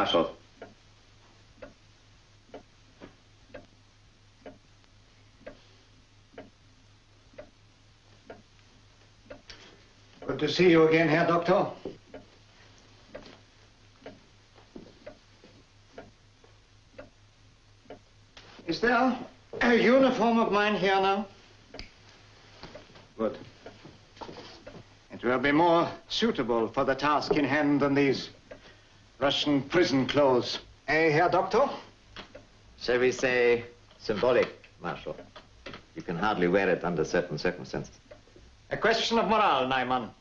Marshal. Good to see you again, Herr Doctor. Is there a uniform of mine here now? Good. It will be more suitable for the task in hand than these Russian prison clothes. Eh, Herr Doctor? Shall we say symbolic, Marshal? You can hardly wear it under certain circumstances. A question of morale, Neumann.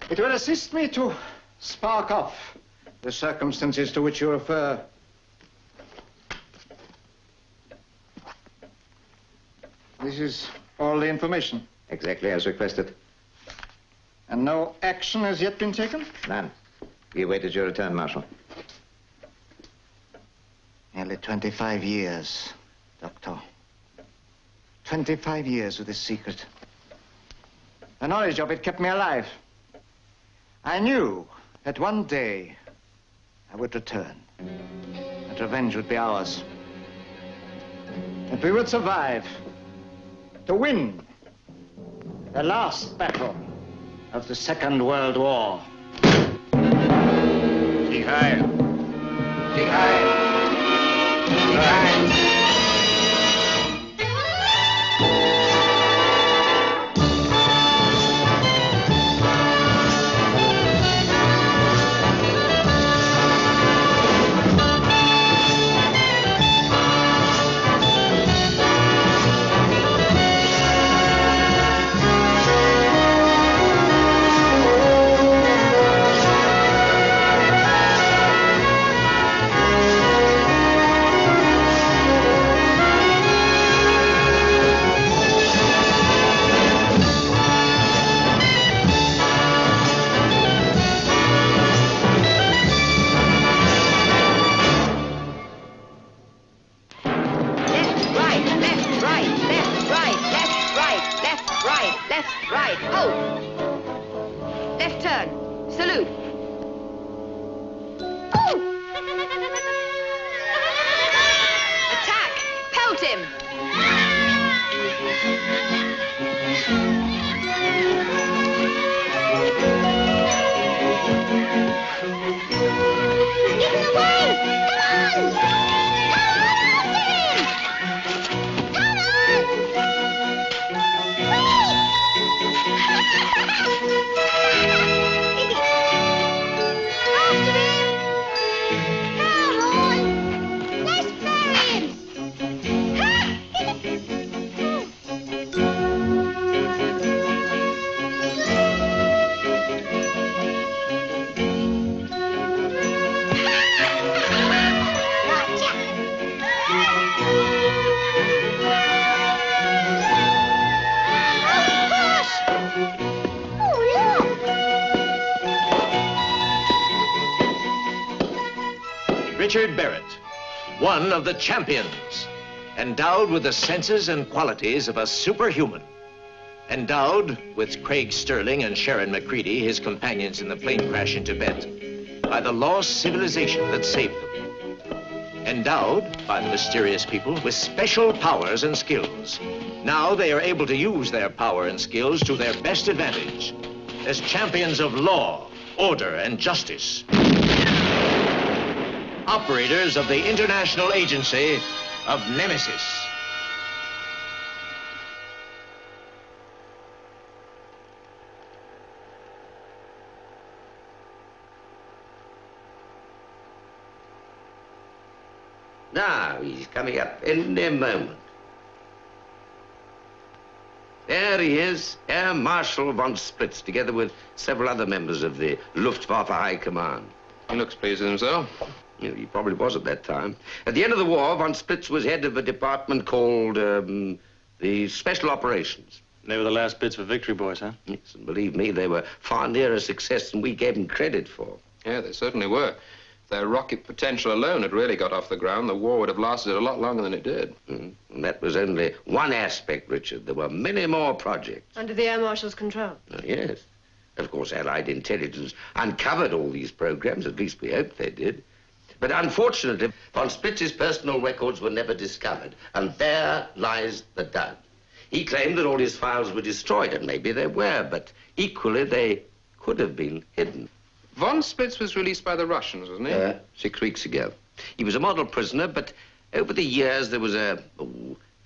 It will assist me to spark off the circumstances to which you refer. This is all the information. Exactly as requested. And no action has yet been taken? None. We awaited your return, Marshal. Nearly 25 years, Doctor. 25 years with this secret. The knowledge of it kept me alive. I knew that one day I would return. That revenge would be ours. That we would survive. To win the last battle of the Second World War. Sieg Heil! Sieg Heil! Sieg Heil! Richard Barrett, one of the champions, endowed with the senses and qualities of a superhuman, endowed with Craig Sterling and Sharon McCready, his companions in the plane crash in Tibet, by the lost civilization that saved them, endowed by the mysterious people with special powers and skills. Now they are able to use their power and skills to their best advantage as champions of law, order, and justice. Operators of the International Agency of Nemesis. Now, he's coming up any moment. There he is, Air Marshal von Spritz, together with several other members of the Luftwaffe High Command. He looks pleased with himself. Yeah, he probably was at that time. At the end of the war, von Spritz was head of a department called the Special Operations. They were the last bits for victory, boys, huh? Yes, and believe me, they were far nearer success than we gave them credit for. Yeah, they certainly were. If their rocket potential alone had really got off the ground, the war would have lasted a lot longer than it did. And that was only one aspect, Richard. There were many more projects. Under the Air Marshal's control? Yes. Of course, Allied intelligence uncovered all these programs, at least we hoped they did. But unfortunately, von Splitz's personal records were never discovered, and there lies the dud. He claimed that all his files were destroyed, and maybe they were, but equally they could have been hidden. Von Splitz was released by the Russians, wasn't he? 6 weeks ago. He was a model prisoner, but over the years there was a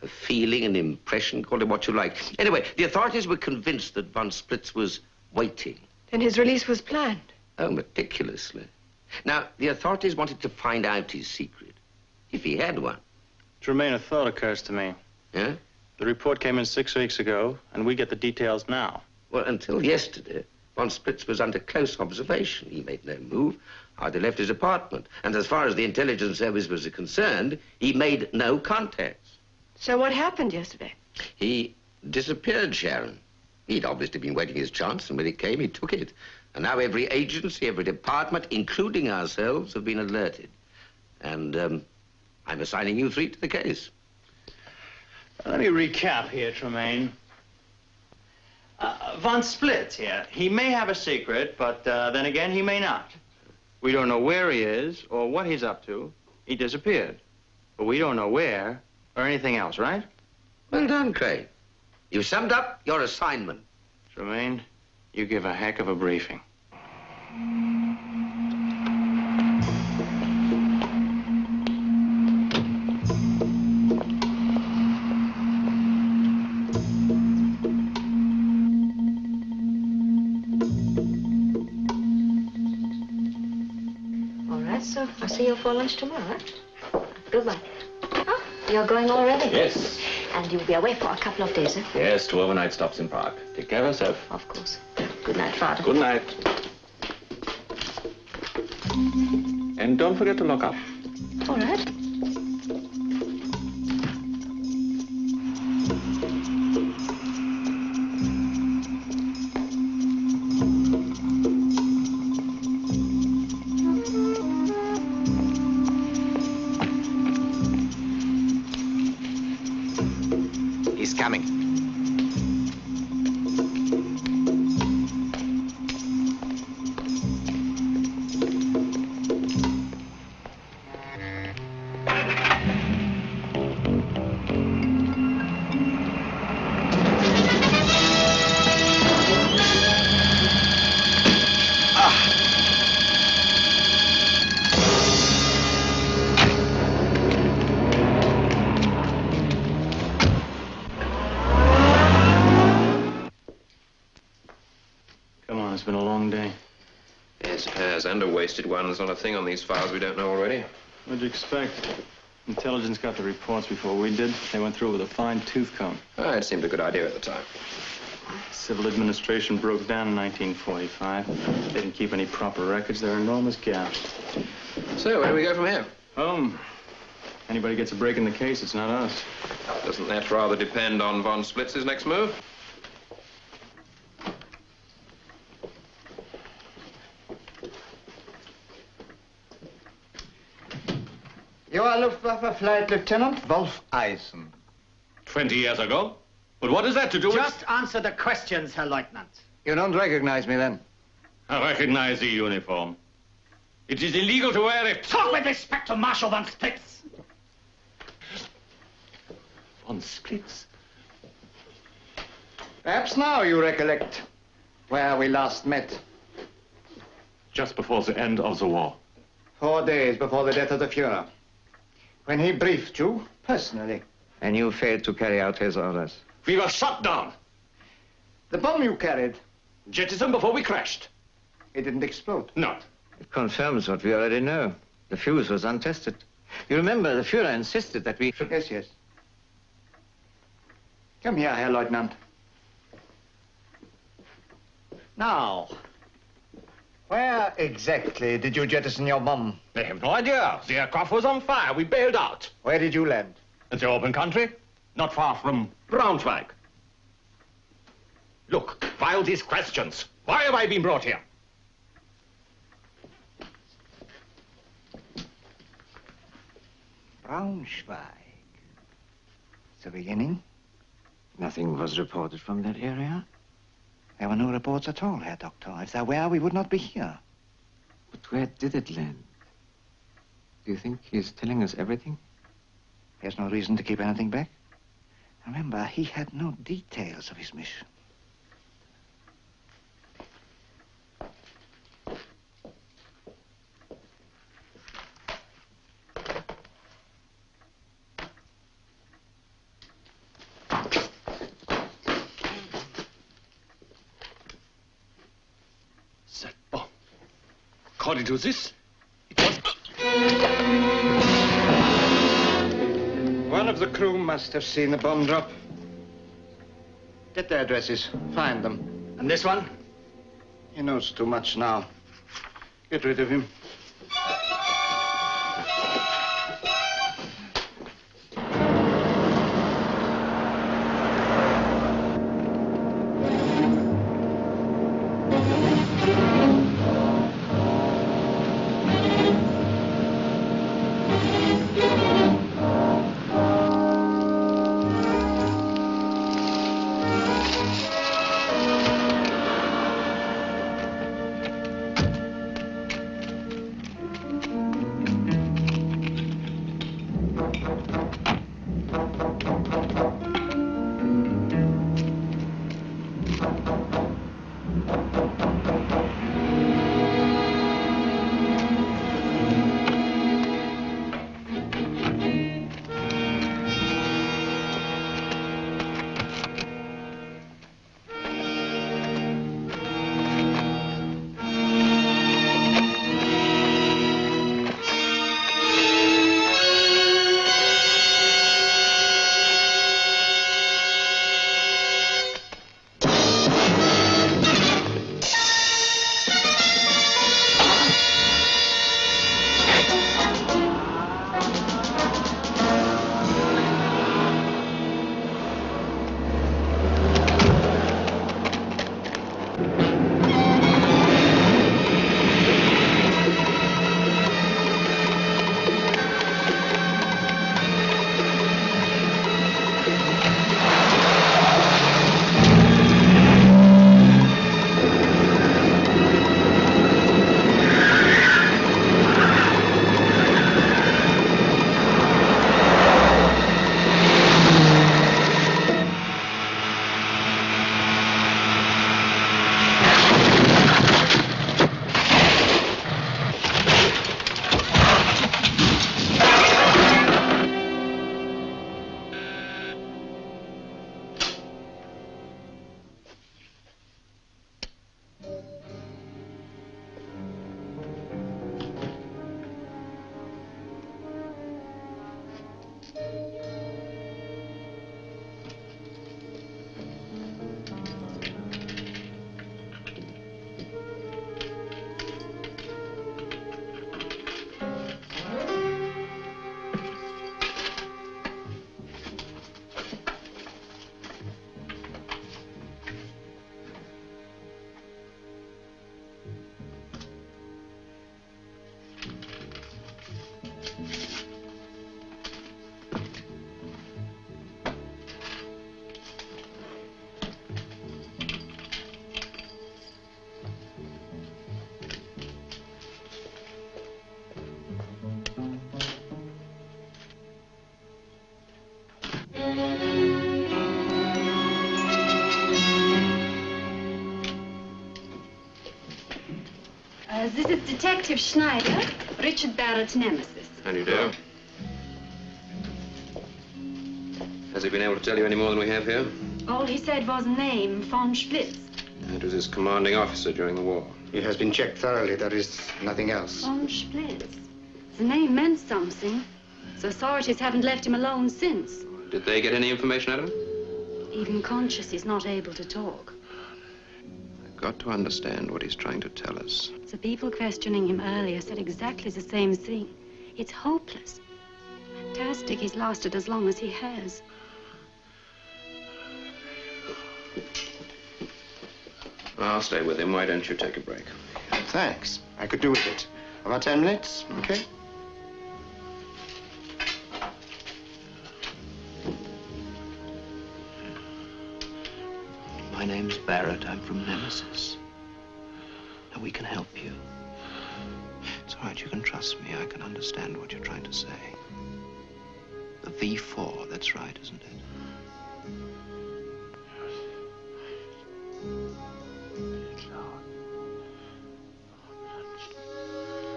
feeling, an impression, call it what you like. Anyway, the authorities were convinced that von Splitz was waiting. Then his release was planned. Oh, meticulously. Now, the authorities wanted to find out his secret, if he had one. Tremaine, a thought occurs to me. Yeah? The report came in 6 weeks ago, and we get the details now. Well, until yesterday, von Splitz was under close observation. He made no move, hardly left his apartment. And as far as the intelligence service was concerned, he made no contacts. So what happened yesterday? He disappeared, Sharon. He'd obviously been waiting his chance, and when it came, he took it. And now every agency, every department, including ourselves, have been alerted. And I'm assigning you 3 to the case. Let me recap here, Tremaine. Von Splitz here. He may have a secret, but then again, he may not. We don't know where he is or what he's up to. He disappeared. But we don't know where or anything else, right? Well done, Craig. You summed up your assignment. Tremaine, you give a heck of a briefing. All right, so I'll see you for lunch tomorrow. Goodbye. Oh, you're going already? Yes. And you'll be away for a couple of days, eh? Yes, 2 overnight stops in Prague. Take care of yourself. Of course. Good night, Father. Good night. And don't forget to lock up. All right. He's coming. Come on, it's been a long day. Yes, it has, and a wasted one. There's not a thing on these files we don't know already. What'd you expect? Intelligence got the reports before we did. They went through with a fine-tooth comb. Oh, it seemed a good idea at the time. Civil administration broke down in 1945. They didn't keep any proper records. There are enormous gaps. So, where do we go from here? Home. Anybody gets a break in the case, it's not us. Doesn't that rather depend on von Splitz's next move? You are Luftwaffe Flight Lieutenant Wolf Eisen. 20 years ago? But what is that to do with... Just answer the questions, Herr Leutnant. You don't recognize me then? I recognize the uniform. It is illegal to wear it. Talk with respect to Marshal von Splitz. Von Splitz? Perhaps now you recollect where we last met. Just before the end of the war. 4 days before the death of the Fuhrer. When he briefed you personally. And you failed to carry out his orders. We were shot down. The bomb you carried, Jettisoned before we crashed. it didn't explode. No. It confirms what we already know. The fuse was untested. You remember, the Fuhrer insisted that we... Yes, yes. Come here, Herr Leutnant. Now, where exactly did you jettison your bomb? I have no idea. The aircraft was on fire. We bailed out. Where did you land? In the open country, not far from Braunschweig. Look, file these questions. Why have I been brought here? Braunschweig. The beginning? Nothing was reported from that area. There were no reports at all, Herr Doctor. If there were, we would not be here. But where did it land? Do you think he's telling us everything? There's no reason to keep anything back. Remember, he had no details of his mission. That bomb. According to this, it was... One of the crew must have seen the bomb drop. Get their addresses. Find them. And this one? He knows too much now. Get rid of him. This is Detective Schneider, Richard Barrett's nemesis. How do you do? Has he been able to tell you any more than we have here? All he said was name, von Splitz. That was his commanding officer during the war. It has been checked thoroughly. There is nothing else. Von Splitz. The name meant something. The authorities haven't left him alone since. Did they get any information out of him? Even conscious, he's not able to talk. I've got to understand what he's trying to tell us. The people questioning him earlier said exactly the same thing. It's hopeless. Fantastic he's lasted as long as he has. I'll stay with him. Why don't you take a break? Thanks. I could do with it. About 10 minutes, okay? My name's Barrett. I'm from Nemesis. And we can help you. It's all right, you can trust me. I can understand what you're trying to say. The V4, that's right, isn't it?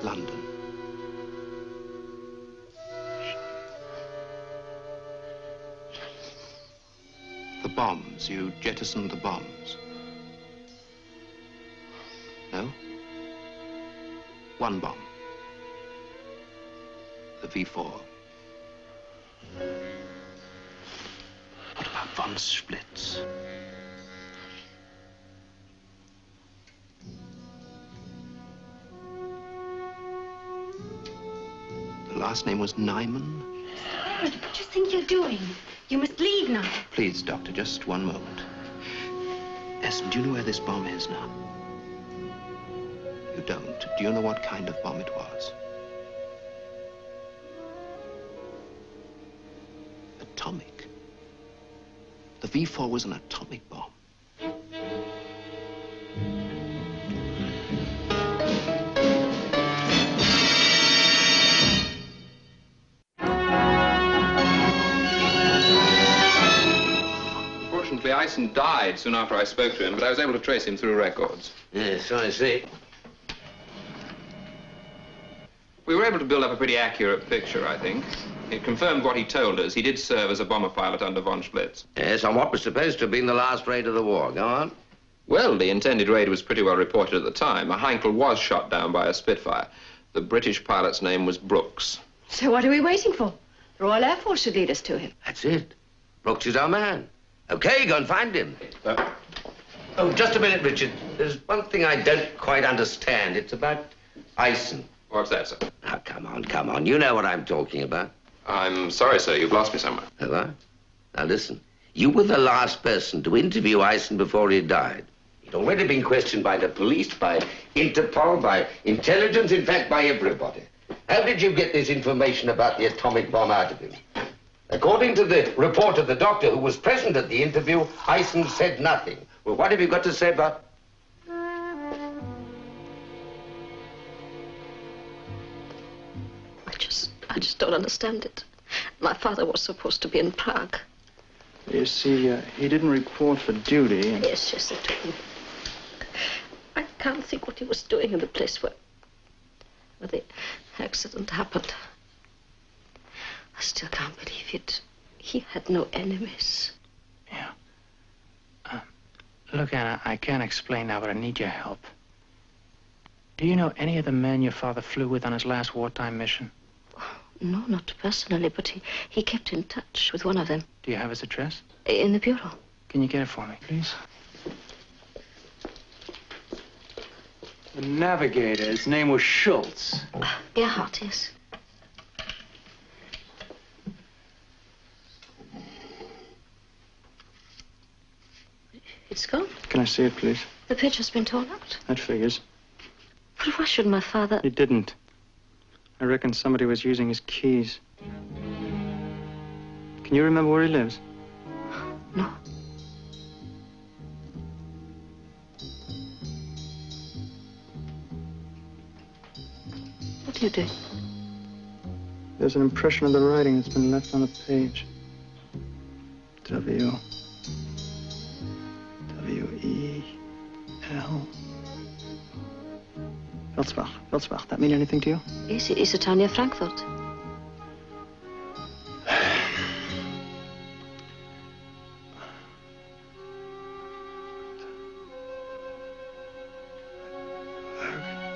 London. The bombs. You jettisoned the bombs. No? One bomb. The V4. What about von Splitz? The last name was Nyman? What do you think you're doing? You must leave now. Please, Doctor, just one moment. Essen, do you know where this bomb is now? You don't. Do you know what kind of bomb it was? Atomic. The V4 was an atomic bomb. Unfortunately, Eisen died soon after I spoke to him, but I was able to trace him through records. Yes, I see. We were able to build up a pretty accurate picture, I think. It confirmed what he told us. He did serve as a bomber pilot under von Splitz. Yes, on what was supposed to have been the last raid of the war. Go on. Well, the intended raid was pretty well reported at the time. A Heinkel was shot down by a Spitfire. The British pilot's name was Brooks. So what are we waiting for? The Royal Air Force should lead us to him. That's it. Brooks is our man. Okay, go and find him. Oh, just a minute, Richard. There's one thing I don't quite understand. It's about Eisen. What's that, sir? Now, come on. You know what I'm talking about. I'm sorry, sir. You've lost me somewhere. Have I? Now, listen. You were the last person to interview Eisen before he died. He'd already been questioned by the police, by Interpol, by intelligence, in fact, by everybody. How did you get this information about the atomic bomb out of him? According to the report of the doctor who was present at the interview, Eisen said nothing. Well, what have you got to say about... I just don't understand it. My father was supposed to be in Prague. You see, he didn't report for duty. Yes, I told him. I can't think what he was doing in the place where the accident happened. I still can't believe it. He had no enemies. Yeah. Look, Anna, I can't explain now, but I need your help. Do you know any of the men your father flew with on his last wartime mission? No, not personally, but he kept in touch with one of them. Do you have his address? In the bureau. Can you get it for me, please? The navigator, his name was Schultz. Gerhard, yes. It's gone. Can I see it, please? The picture's been torn out. That figures. But why should my father... He didn't. I reckon somebody was using his keys. Can you remember where he lives? No. What are you doing? There's an impression of the writing that's been left on the page. W. W-E-L. Welsbach. Welsbach. That mean anything to you? Yes, it's a town near Frankfurt.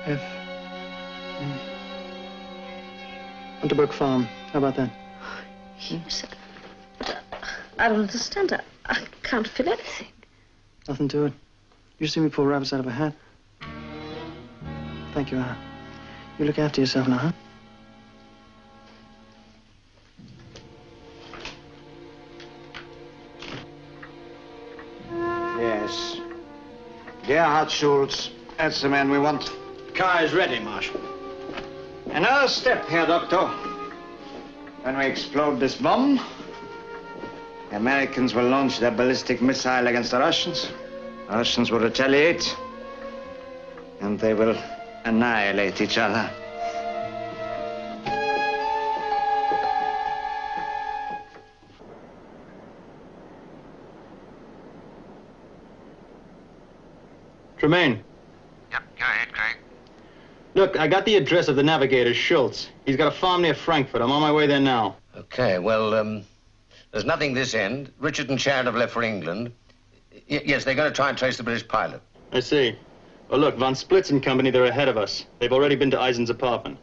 F. Unterberg Farm. How about that? Yes, but I don't understand. I can't feel anything. Nothing to it. You see me pull rabbits out of a hat? Thank you, Anna. You look after yourself now, huh? Yes. Gerhard Schultz. That's the man we want. Car is ready, Marshal. Another step, Herr Doctor. When we explode this bomb, the Americans will launch their ballistic missile against the Russians. Russians will retaliate, and they will annihilate each other. Tremaine. Yep, go ahead, Craig. Look, I got the address of the navigator, Schultz. He's got a farm near Frankfurt. I'm on my way there now. Okay, well, there's nothing this end. Richard and Sharon have left for England. Yes, they're going to try and trace the British pilot. I see. Well, look, Von Splitz and company, they're ahead of us. They've already been to Eisen's apartment.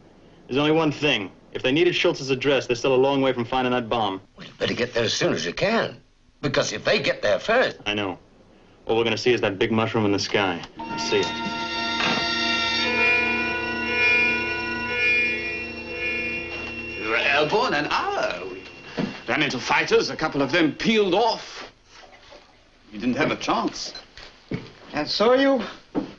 There's only one thing. If they needed Schultz's address, they're still a long way from finding that bomb. Well, you better get there as soon as you can. Because if they get there first... I know. All we're going to see is that big mushroom in the sky. I see it. We were airborne an hour. We ran into fighters. A couple of them peeled off. We didn't have a chance. And so you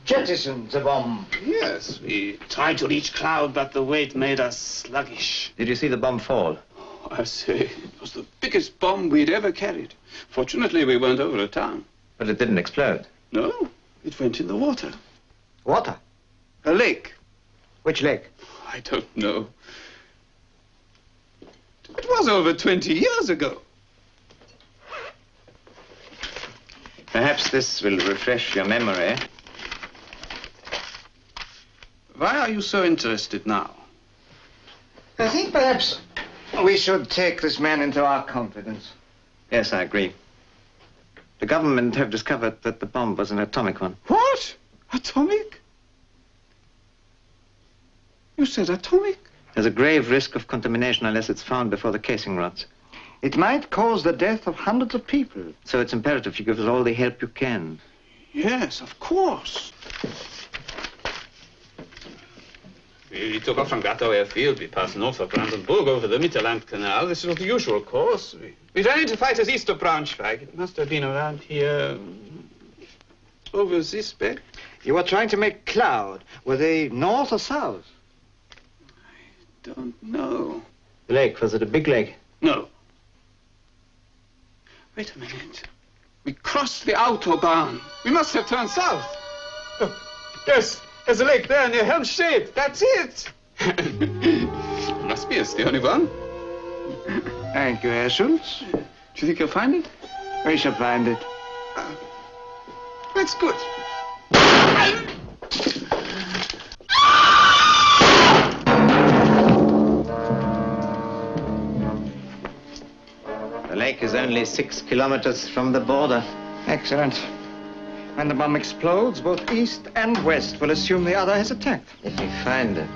jettisoned the bomb? Yes, we tried to reach cloud, but the weight made us sluggish. Did you see the bomb fall? Oh, I say, it was the biggest bomb we'd ever carried. Fortunately, we weren't over a town. But it didn't explode. No, it went in the water. Water? A lake. Which lake? I don't know. It was over 20 years ago. Perhaps this will refresh your memory. Why are you so interested now? I think perhaps we should take this man into our confidence. Yes, I agree. The government have discovered that the bomb was an atomic one. What? Atomic? You said atomic? There's a grave risk of contamination unless it's found before the casing rots. It might cause the death of hundreds of people. So it's imperative you give us all the help you can. Yes, of course. We took off from Gatow Airfield. We passed north of Brandenburg over the Mittelland Canal. This was the usual course. We ran into fighters east of Braunschweig. It must have been around here, over this way. You were trying to make cloud. Were they north or south? I don't know. The lake, was it a big lake? No. Wait a minute. We crossed the Autobahn. We must have turned south. Oh, yes, there's a lake there near Helmstedt. That's it. Must be, it's the only one. Thank you, Herr Schultz. Do you think you'll find it? We shall find it. That's good. The lake is only 6 kilometers from the border. Excellent. When the bomb explodes, both east and west will assume the other has attacked. If we find it.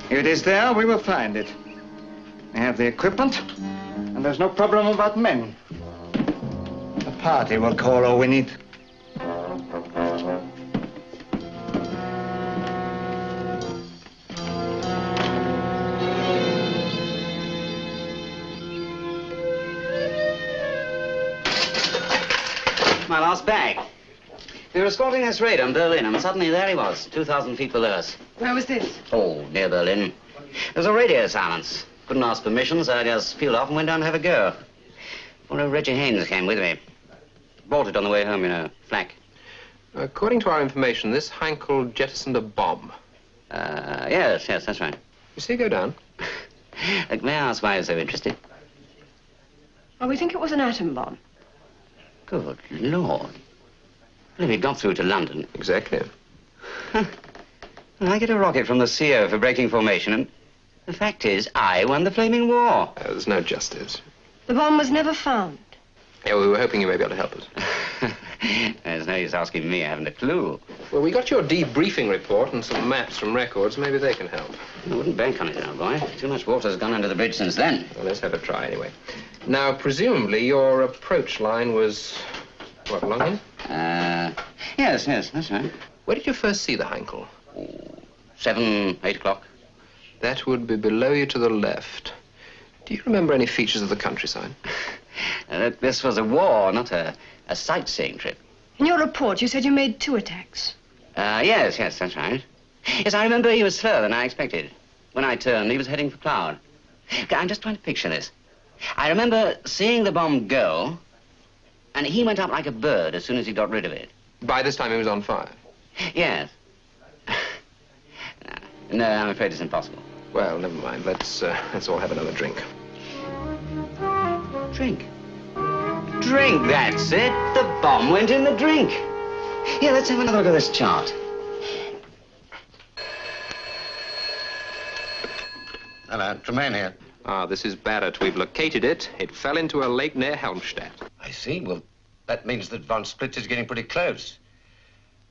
If it is there, we will find it. We have the equipment, and there's no problem about men. The party will call all we need. My last bag. We were escorting this raid on Berlin, and suddenly there he was, 2,000 feet below us. Where was this? Oh, near Berlin. There was a radio silence. Couldn't ask permission, so I just peeled off and went down to have a go. One of Reggie Haynes came with me. Bought it on the way home, you know, flak. According to our information, this Heinkel jettisoned a bomb. Yes, that's right. You see it go down? May I ask why you're so interested? Well, we think it was an atom bomb. Good Lord. Well, if he'd got through to London... Exactly. Well, I get a rocket from the CO for breaking formation, and the fact is, I won the flaming war. There's no justice. The bomb was never found. Yeah, we were hoping you may be able to help us. There's no use asking me. I haven't a clue. Well, we got your debriefing report and some maps from records. Maybe they can help. I wouldn't bank on it, old boy. Too much water's gone under the bridge since then. Well, let's have a try anyway. Now, presumably, your approach line was, what, Longin? Yes, that's right. Where did you first see the Heinkel? 7, 8 o'clock. That would be below you to the left. Do you remember any features of the countryside? This was a war, not a sightseeing trip. In your report, you said you made 2 attacks. Yes, that's right. Yes, I remember he was slower than I expected. When I turned, he was heading for Cloud. I'm just trying to picture this. I remember seeing the bomb go, and he went up like a bird as soon as he got rid of it. By this time he was on fire. Yes. No, I'm afraid it's impossible. Well, never mind. Let's all have another drink. Drink? Drink, that's it. The bomb went in the drink. Here, let's have another look at this chart. Hello, Tremaine here. Ah, this is Barrett. We've located it. It fell into a lake near Helmstedt. I see. Well, that means that von Splitz is getting pretty close.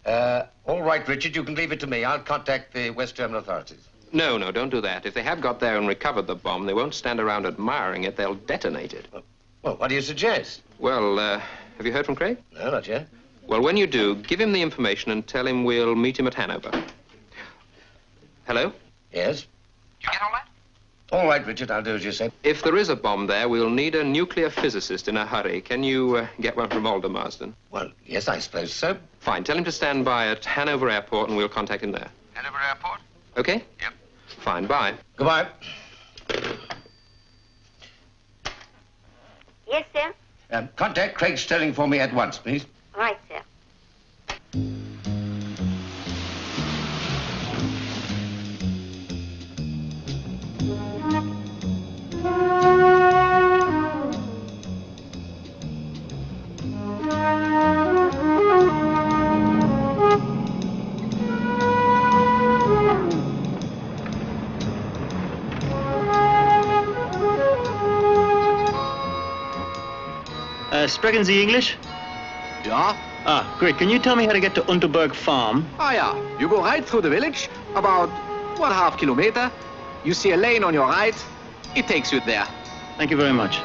All right, Richard, you can leave it to me. I'll contact the West German authorities. No, don't do that. If they have got there and recovered the bomb, they won't stand around admiring it. They'll detonate it. Well, what do you suggest? Well, have you heard from Craig? No, not yet. Well, when you do, give him the information and tell him we'll meet him at Hanover. Hello? Yes? Did you get all that? All right, Richard, I'll do as you say. If there is a bomb there, we'll need a nuclear physicist in a hurry. Can you get one from Alder Marsden? Well, yes, I suppose so. Fine. Tell him to stand by at Hanover Airport and we'll contact him there. Hanover Airport? Okay? Yep. Fine. Bye. Goodbye. Yes, sir? Contact Craig Sterling for me at once, please. Right, sir. Sprechen Sie English? Yeah? Ah, great. Can you tell me how to get to Unterberg Farm? Ah, yeah. You go right through the village, about 1/2 kilometer. You see a lane on your right. It takes you there. Thank you very much.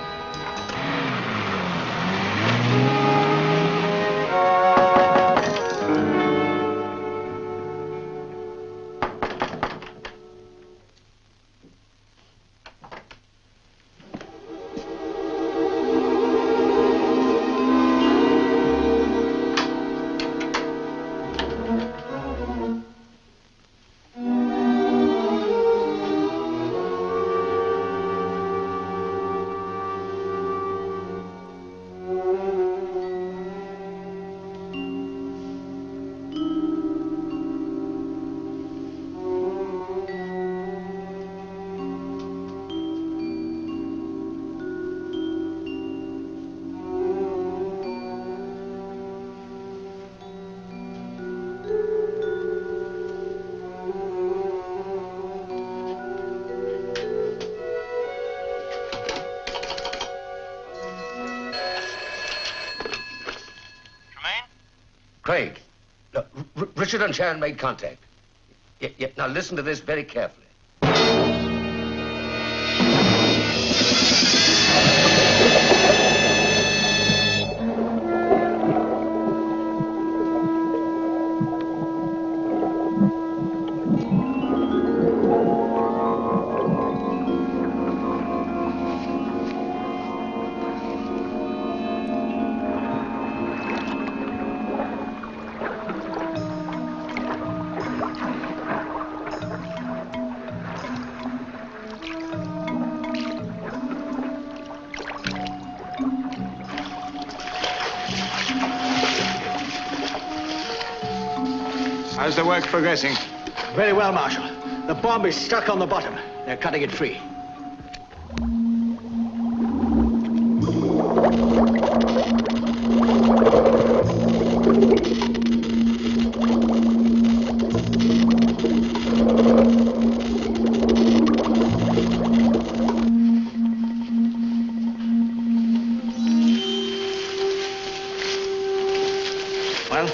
Craig, look, Richard and Sharon made contact. Yeah, now listen to this very carefully. How's the work progressing? Very well, Marshal. The bomb is stuck on the bottom. They're cutting it free. Well,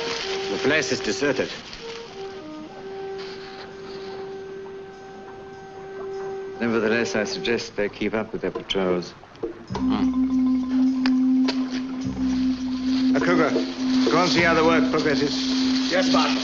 the place is deserted. Nevertheless, I suggest they keep up with their patrols. Kruger, go and see how the work progresses. Yes, Marshal.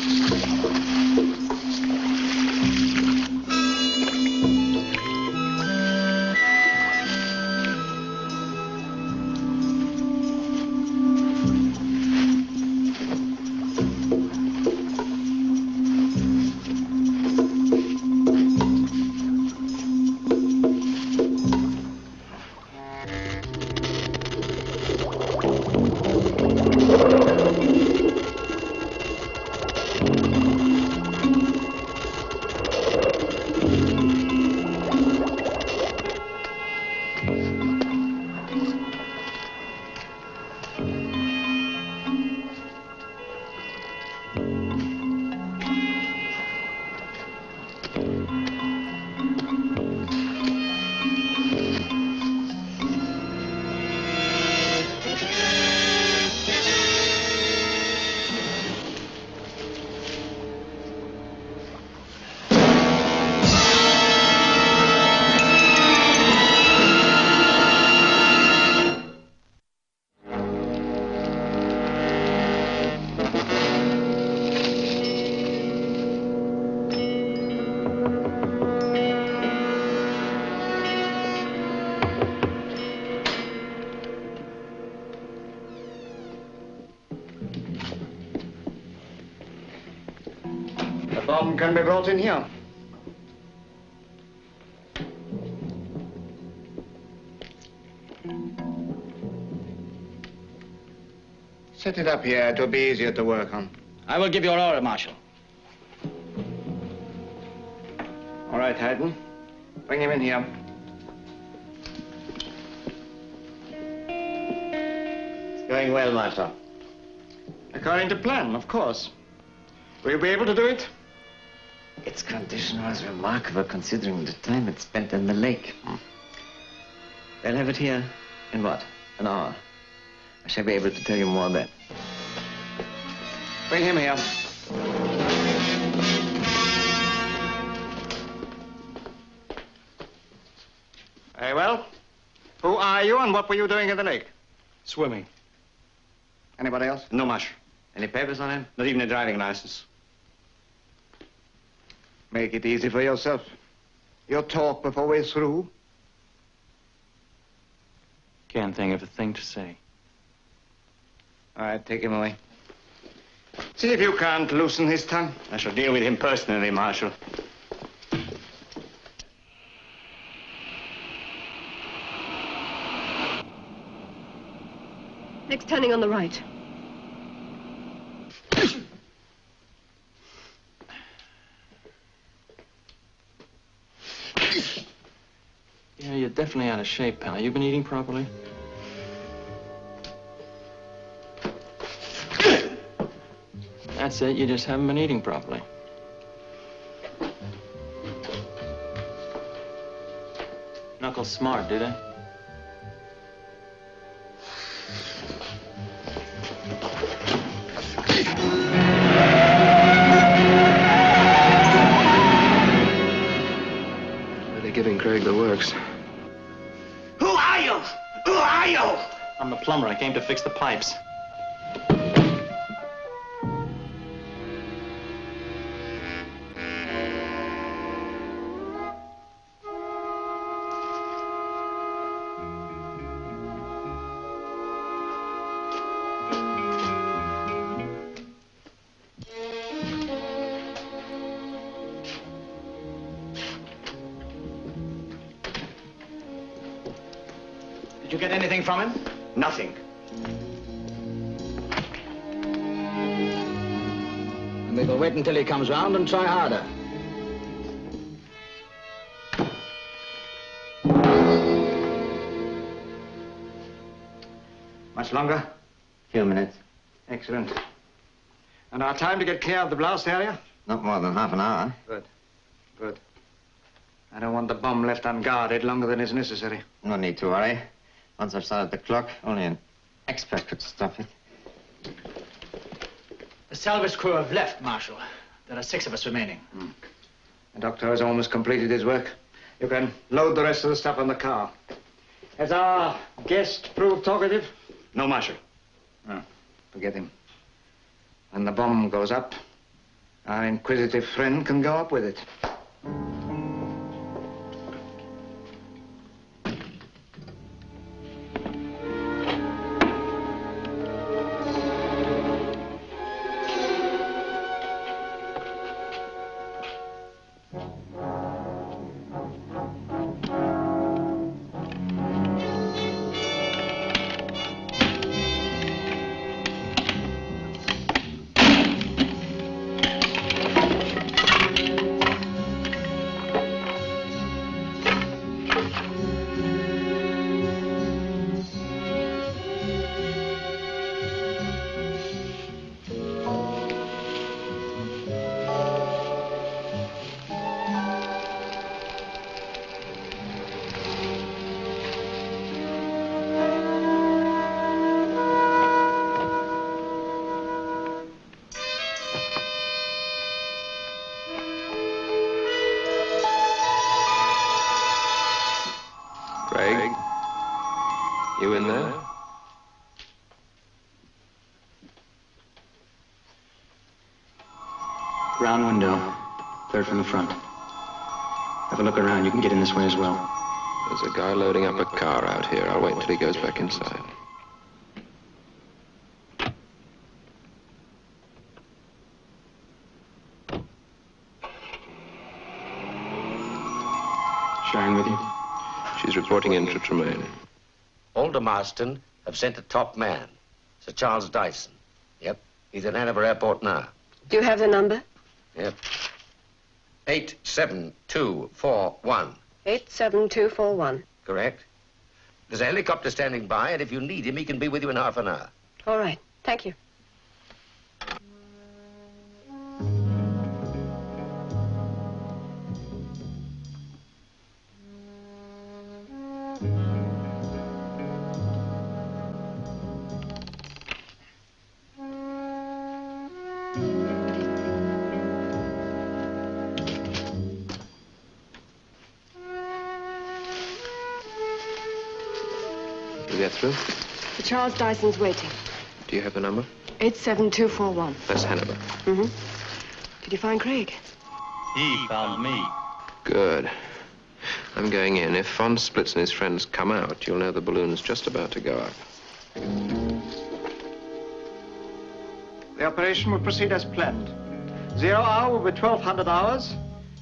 The bomb can be brought in here. Set it up here. It will be easier to work on. I will give your order, Marshal. All right, Haydn. Bring him in here. It's going well, Master. According to plan, of course. Will you be able to do it? Its condition was remarkable considering the time it spent in the lake. They'll have it here in what? An hour. I shall be able to tell you more then. Bring him here. Very well. Who are you and what were you doing in the lake? Swimming. Anybody else? No, Marshal. Any papers on him? Not even a driving license. Make it easy for yourself. Your talk before we're through. Can't think of a thing to say. All right, take him away. See if you can't loosen his tongue. I shall deal with him personally, Marshal. Next turning on the right. Yeah, you're definitely out of shape, pal. You been eating properly? That's it. You just haven't been eating properly. Knuckles smart, do they? They're giving Craig the works. Who are you? Who are you? I'm the plumber. I came to fix the pipes. Did you get anything from him? Nothing. And we will wait until he comes round and try harder. Much longer? Few minutes. Excellent. And our time to get clear of the blast area? Not more than half an hour. Good. Good. I don't want the bomb left unguarded longer than is necessary. No need to worry. Once I've started the clock, only an expert could stop it. The salvage crew have left, Marshal. There are 6 of us remaining. The doctor has almost completed his work. You can load the rest of the stuff on the car. Has our guest proved talkative? No, Marshal. Oh, forget him. When the bomb goes up, our inquisitive friend can go up with it. You in there? Ground window, third from the front. Have a look around. You can get in this way as well. There's a guy loading up a car out here. I'll wait until he goes back inside. Sharon with you? She's reporting in to Tremaine. Alder Marston have sent a top man, Sir Charles Dyson. Yep, he's at Hanover Airport now. Do you have the number? Yep. 87241. 87241. Correct. There's a helicopter standing by, and if you need him, he can be with you in half an hour. All right. Thank you. You get through? The Charles Dyson's waiting. Do you have the number? 87241. That's Hanover. Mm-hmm. Did you find Craig? He found me. Good. I'm going in. If Von Splitz and his friends come out, you'll know the balloon's just about to go up. The operation will proceed as planned. 0 hour will be 1200 hours.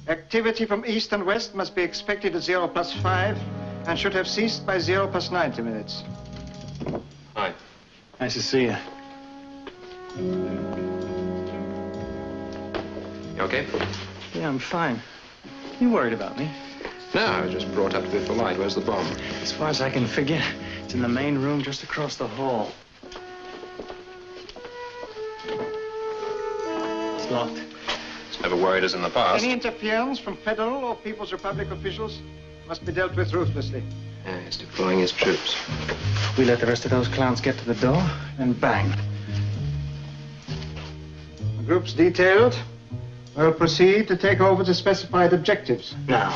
Activity from east and west must be expected at 0+5 and should have ceased by 0+90 minutes. Hi. Nice to see you. You okay? Yeah, I'm fine. You worried about me? No, I was just brought up to be polite. Where's the bomb? As far as I can figure, it's in the main room just across the hall. It's locked. It's never worried us in the past. Any interference from Federal or People's Republic officials must be dealt with ruthlessly. Yeah, he's deploying his troops. We let the rest of those clowns get to the door, and bang. The groups detailed will proceed to take over the specified objectives. Now.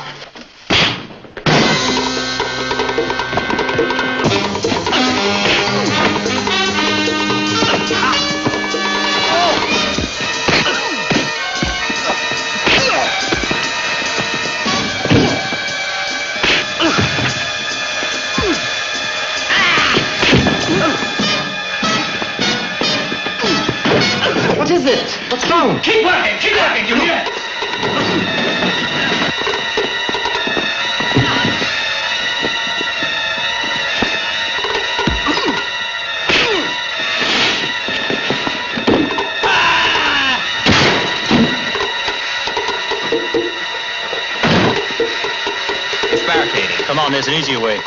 What is it? What's wrong? Keep working, you hear? It's barricaded. Come on, there's an easier way.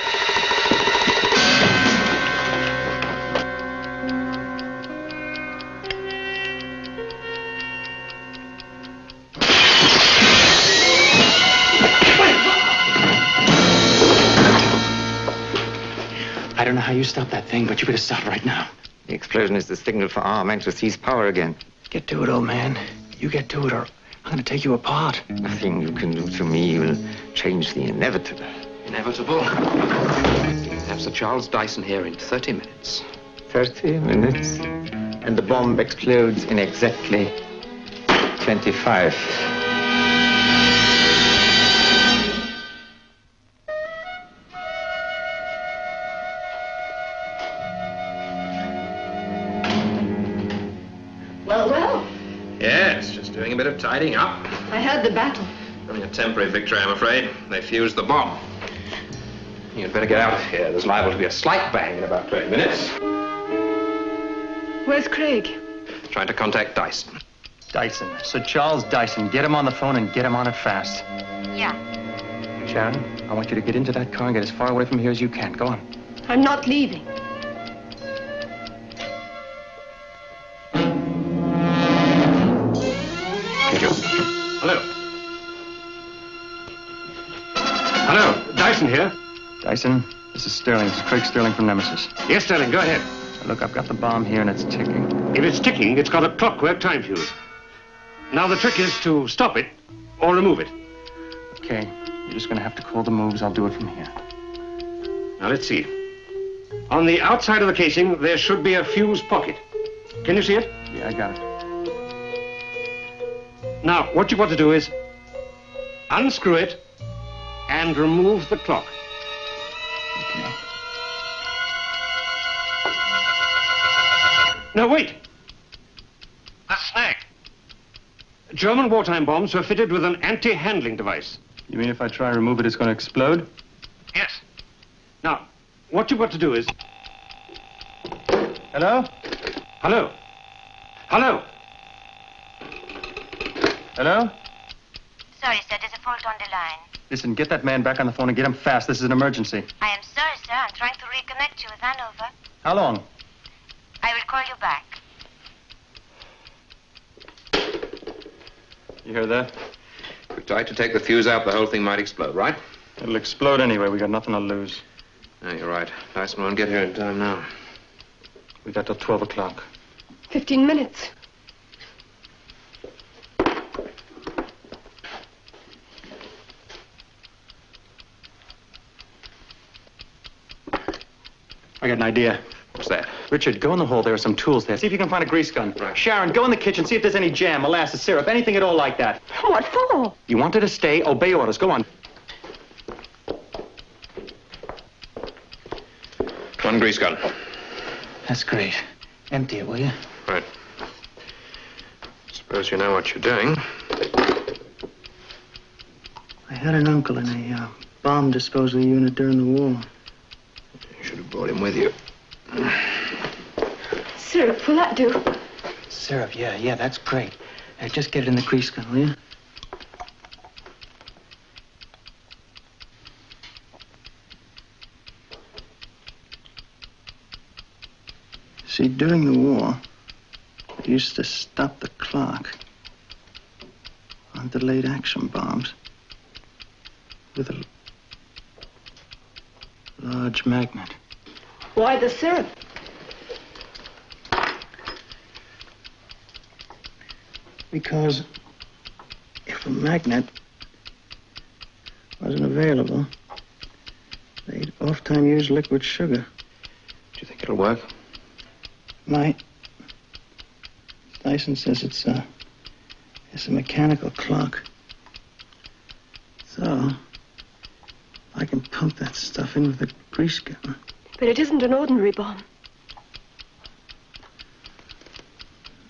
I don't know how you stop that thing, but you better stop right now. The explosion is the signal for our men to seize power again. Get to it, old man. You get to it, or I'm gonna take you apart. Nothing you can do to me will change the inevitable. Inevitable. Have Sir Charles Dyson here in 30 minutes. 30 minutes? And the bomb explodes in exactly 25. Well. Yes, just doing a bit of tidying up. I heard the battle. Only a temporary victory, I'm afraid. They fused the bomb. You'd better get out of here. There's liable to be a slight bang in about 20 minutes. Where's Craig? Trying to contact Dyson. Dyson. Sir Charles Dyson. Get him on the phone and get him on it fast. Yeah. Sharon, I want you to get into that car and get as far away from here as you can. Go on. I'm not leaving. Hello. Hello, Dyson here. Dyson, this is Sterling. This is Craig Sterling from Nemesis. Yes, Sterling, go ahead. Look, I've got the bomb here and it's ticking. If it's ticking, it's got a clockwork time fuse. Now the trick is to stop it or remove it. Okay, you're just gonna have to call the moves. I'll do it from here. Now let's see. On the outside of the casing, there should be a fuse pocket. Can you see it? Yeah, I got it. Now, what you've got to do is unscrew it and remove the clock. Okay. No, wait. The snag. German wartime bombs were fitted with an anti-handling device. You mean if I try to remove it, it's going to explode? Yes. Now, what you've got to do is... Hello? Hello? Hello? Hello? Sorry, sir, there's a fault on the line. Listen, get that man back on the phone and get him fast. This is an emergency. I am sorry, sir. I'm trying to reconnect you with Hanover. How long? I will call you back. You hear that? If we try to take the fuse out, the whole thing might explode, right? It'll explode anyway. We got nothing to lose. No, you're right. Dyson won't get here in time now. We got till 12 o'clock. 15 minutes. I got an idea. What's that? Richard, go in the hall. There are some tools there. See if you can find a grease gun. Right. Sharon, go in the kitchen. See if there's any jam, molasses, syrup, anything at all like that. What for? You wanted to stay. Obey orders. Go on. One grease gun. That's great. Empty it, will you? Right. Suppose you know what you're doing. I had an uncle in a bomb disposal unit during the war. You should have brought him with you. Syrup, will that do? Syrup, yeah, that's great. Just get it in the grease gun, will you? See, during the war, they used to stop the clock on delayed action bombs with a large magnet. Why the syrup? Because if a magnet wasn't available, they'd oft-time use liquid sugar. Do you think it'll work? Might. Dyson says it's a mechanical clock. So, I can pump that stuff in with a grease gun. But it isn't an ordinary bomb.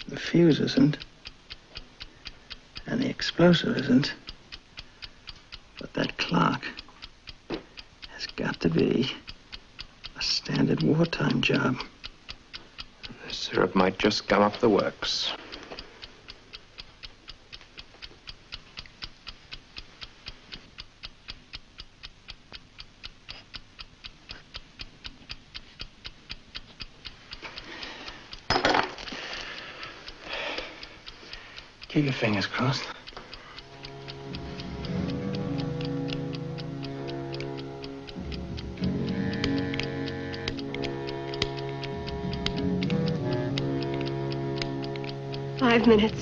The fuse isn't. And the explosive isn't. But that clock has got to be a standard wartime job. The syrup might just gum up the works. Keep your fingers crossed. Five minutes.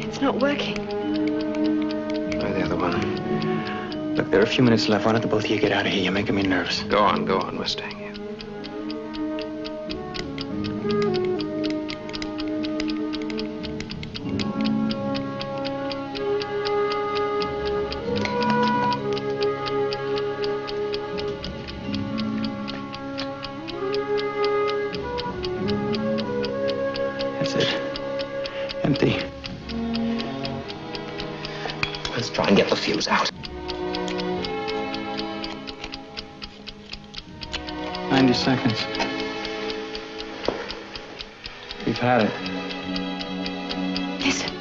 It's not working. Try the other one. Look, there are a few minutes left. Why don't the both of you get out of here? You're making me nervous. Go on. We're staying here. That's it. Empty. Let's try and get the fuse out. 90 seconds. We've had it. Listen,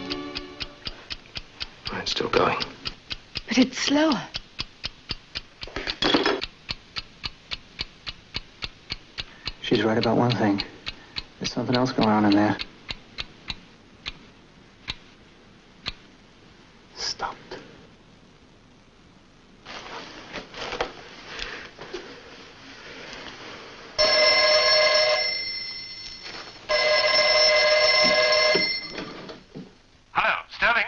It's still going. but it's slower. She's right about one thing. There's something else going on in there. Stopped. Hello, Sterling.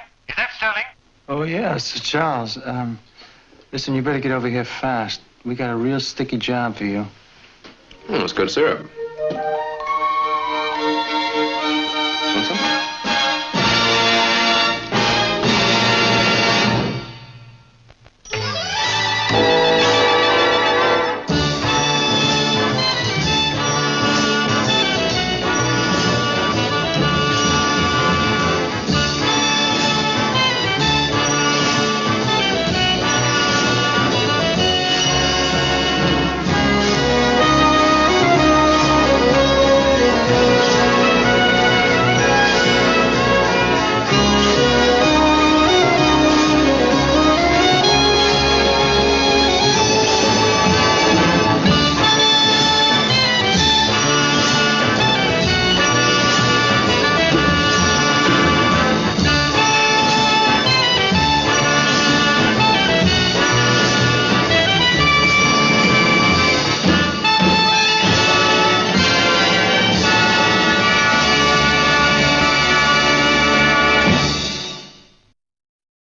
Yeah, Sir Charles. Listen, you better get over here fast. We got a real sticky job for you. It's good syrup. Want some?